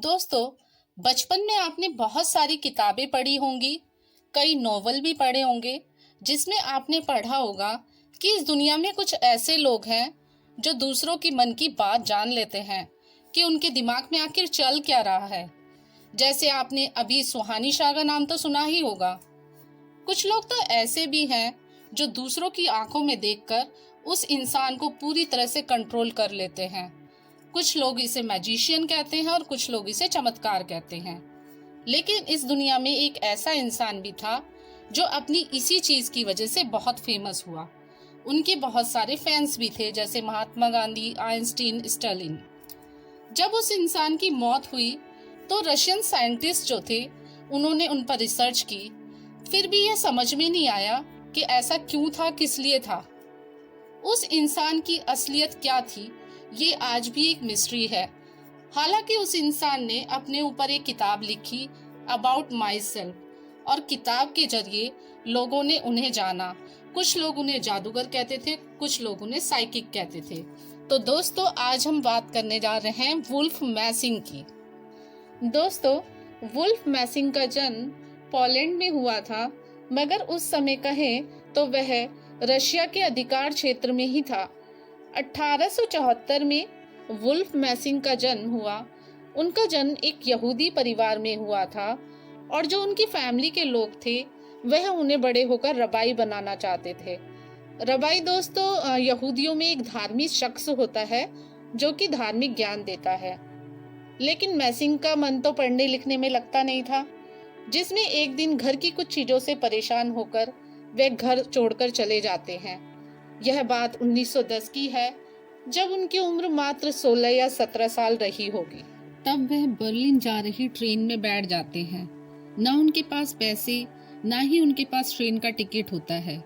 दोस्तों, बचपन में आपने बहुत सारी किताबें पढ़ी होंगी, कई नॉवल भी पढ़े होंगे, जिसमें आपने पढ़ा होगा कि इस दुनिया में कुछ ऐसे लोग हैं जो दूसरों की मन की बात जान लेते हैं कि उनके दिमाग में आखिर चल क्या रहा है। जैसे आपने अभी सुहानी शाह का नाम तो सुना ही होगा। कुछ लोग तो ऐसे भी हैं जो दूसरों की आंखों में देखकर उस इंसान को पूरी तरह से कंट्रोल कर लेते हैं। कुछ लोग इसे मैजिशियन कहते हैं और कुछ लोग इसे चमत्कार कहते हैं। लेकिन इस दुनिया में एक ऐसा इंसान भी था जो अपनी इसी चीज की वजह से बहुत फेमस हुआ। उनके बहुत सारे फैंस भी थे, जैसे महात्मा गांधी, आइंस्टीन, स्टालिन। जब उस इंसान की मौत हुई तो रशियन साइंटिस्ट जो थे उन्होंने उन पर रिसर्च की। फिर भी यह समझ में नहीं आया कि ऐसा क्यों था, किस लिए था। उस इंसान की असलियत क्या थी, ये आज भी एक मिस्ट्री है। हालांकि उस इंसान ने अपने ऊपर एक किताब लिखी, अबाउट माई सेल्फ, और किताब के जरिए लोगों ने उन्हें जाना। कुछ लोग उन्हें जादूगर कहते थे, कुछ लोग उन्हें साइकिक कहते थे। तो दोस्तों, आज हम बात करने जा रहे हैं वुल्फ मैसिंग की। दोस्तों, वुल्फ मैसिंग का जन्म पोलैंड में हुआ था, मगर उस समय कहें तो वह रशिया के अधिकार क्षेत्र में ही था। 1874 में वुल्फ मैसिंग का जन्म हुआ। उनका जन्म एक यहूदी परिवार में हुआ था और जो उनकी फैमिली के लोग थे वह उन्हें बड़े होकर रबाई बनाना चाहते थे। रबाई दोस्तों, यहूदियों में एक धार्मिक शख्स होता है जो कि धार्मिक ज्ञान देता है। लेकिन मैसिंग का मन तो पढ़ने लिखने में लगता नहीं था, जिसमें एक दिन घर की कुछ चीजों से परेशान होकर वे घर छोड़कर चले जाते हैं। यह बात 1910 की है, जब उनकी उम्र मात्र 16 या 17 साल रही होगी। तब वह बर्लिन जा रही ट्रेन में बैठ जाते हैं। ना उनके पास पैसे, ना ही उनके पास ट्रेन का टिकट होता है।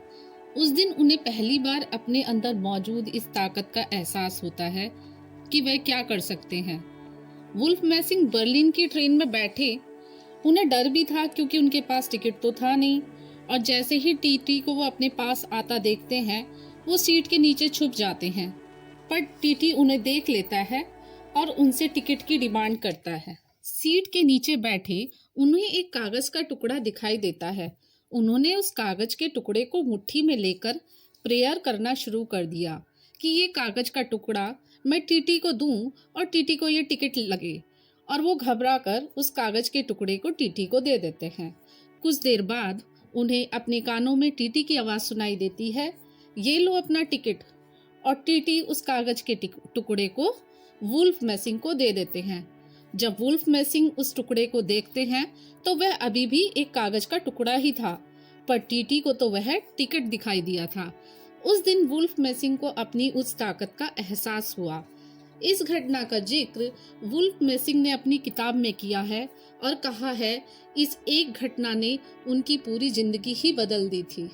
उस दिन उन्हें पहली बार अपने अंदर मौजूद इस ताकत का एहसास होता है कि वह क्या कर सकते हैं। वुल्फ मैसिंग बर्लिन की ट्रेन में बैठे। उन्हें डर भी था क्योंकि उनके पास टिकट तो था नहीं, और जैसे ही टीटी को वो अपने पास आता देखते हैं वो सीट के नीचे छुप जाते हैं। पर टीटी उन्हें देख लेता है और उनसे टिकट की डिमांड करता है। सीट के नीचे बैठे उन्हें एक कागज का टुकड़ा दिखाई देता है। उन्होंने उस कागज के टुकड़े को मुट्ठी में लेकर प्रेयर करना शुरू कर दिया कि ये कागज का टुकड़ा मैं टीटी को दूं और टीटी को ये टिकट लगे, और वो घबराकर उस कागज के टुकड़े को टीटी को दे देते हैं। कुछ देर बाद उन्हें अपने कानों में टीटी की आवाज सुनाई देती है, ये लो अपना टिकट। और टीटी उस कागज के टुकड़े को वुल्फ मैसिंग को दे देते हैं। जब वुल्फ मैसिंग उस टुकड़े को देखते हैं तो वह अभी भी एक कागज का टुकड़ा ही था, पर टीटी को तो वह टिकट दिखाई दिया था। उस दिन वुल्फ मैसिंग को अपनी उस ताकत का एहसास हुआ। इस घटना का जिक्र वुल्फ मैसिंग ने अपनी किताब में किया है और कहा है इस एक घटना ने उनकी पूरी जिंदगी ही बदल दी थी।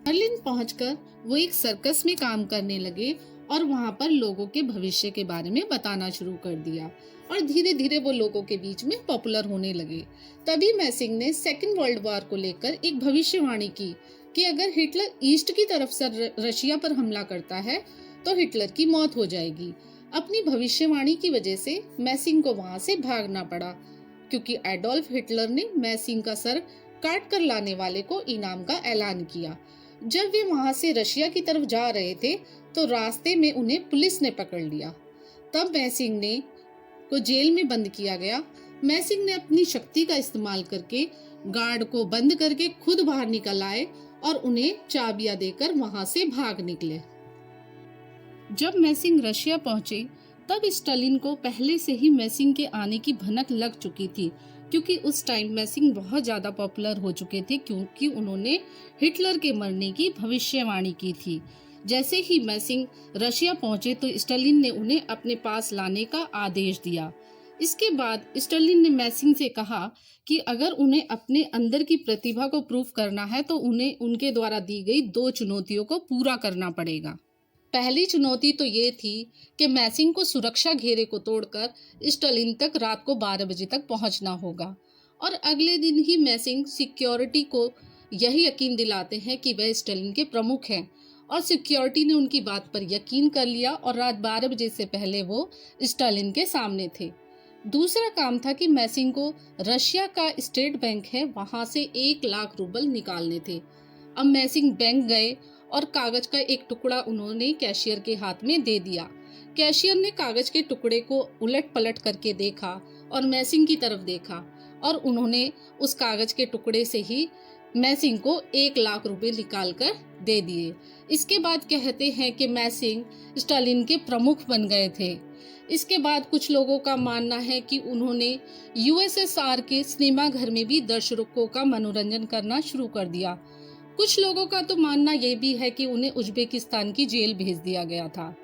बर्लिन पहुंचकर वो एक सर्कस में काम करने लगे और वहां पर लोगों के भविष्य के बारे में बताना शुरू कर दिया, और धीरे धीरे वो लोगों के बीच में पॉपुलर होने लगे। तभी मैसिंग ने सेकेंड वर्ल्ड वॉर को लेकर एक भविष्यवाणी की कि अगर हिटलर ईस्ट की तरफ से रशिया पर हमला करता है तो हिटलर की मौत हो जाएगी। अपनी भविष्यवाणी की वजह से मैसिंग को वहां से भागना पड़ा, क्योंकि एडोल्फ हिटलर ने मैसिंग का सर काट कर लाने वाले को इनाम का ऐलान किया। जब वे वहां से रशिया की तरफ जा रहे थे तो रास्ते में उन्हें पुलिस ने पकड़ लिया। तब मैसिंग ने को जेल में बंद किया गया। मैसिंग ने अपनी शक्ति का इस्तेमाल करके गार्ड को बंद करके खुद बाहर निकल आए और उन्हें चाबियां देकर वहां से भाग निकले। जब मैसिंग रशिया पहुंचे तब स्टालिन को पहले से ही मैसिंग के आने की भनक लग चुकी थी, क्योंकि उस टाइम मैसिंग बहुत ज्यादा पॉपुलर हो चुके थे, क्योंकि उन्होंने हिटलर के मरने की भविष्यवाणी की थी। जैसे ही मैसिंग रशिया पहुंचे तो स्टालिन ने उन्हें अपने पास लाने का आदेश दिया। इसके बाद स्टालिन ने मैसिंग से कहा कि अगर उन्हें अपने अंदर की प्रतिभा को प्रूव करना है तो उन्हें उनके द्वारा दी गई 2 चुनौतियों को पूरा करना पड़ेगा। पहली चुनौती तो ये थी कि मैसिंग को सुरक्षा घेरे को तोड़कर स्टालिन तक रात को 12 बजे तक पहुंचना होगा, और अगले दिन ही मैसिंग सिक्योरिटी को यही यकीन दिलाते हैं कि वह स्टालिन के प्रमुख हैं, और सिक्योरिटी ने उनकी बात पर यकीन कर लिया और रात 12 बजे से पहले वो स्टालिन के सामने थे। दूसरा काम था कि मैसिंग को रशिया का स्टेट बैंक है वहां से 1 लाख रूबल निकालने थे। अब मैसिंग बैंक गए और कागज का एक टुकड़ा उन्होंने कैशियर के हाथ में दे दिया। कैशियर ने कागज के टुकड़े को उलट पलट करके देखा और मैसिंग की तरफ देखा और उन्होंने उस कागज के टुकड़े से ही मैसिंग को 1 लाख रुपए निकाल कर दे दिए। इसके बाद कहते हैं कि मैसिंग स्टालिन के प्रमुख बन गए थे। इसके बाद कुछ लोगों का मानना है कि उन्होंने यूएसएसआर के सिनेमा घर में भी दर्शकों का मनोरंजन करना शुरू कर दिया। कुछ लोगों का तो मानना यह भी है कि उन्हें उज्बेकिस्तान की जेल भेज दिया गया था।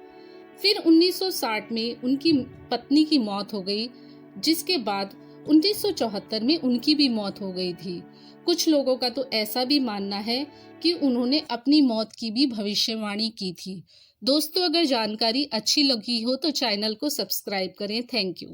फिर 1960 में उनकी पत्नी की मौत हो गई, जिसके बाद 1974 में उनकी भी मौत हो गई थी। कुछ लोगों का तो ऐसा भी मानना है कि उन्होंने अपनी मौत की भी भविष्यवाणी की थी। दोस्तों, अगर जानकारी अच्छी लगी हो तो चैनल को सब्सक्राइब करें। Thank you.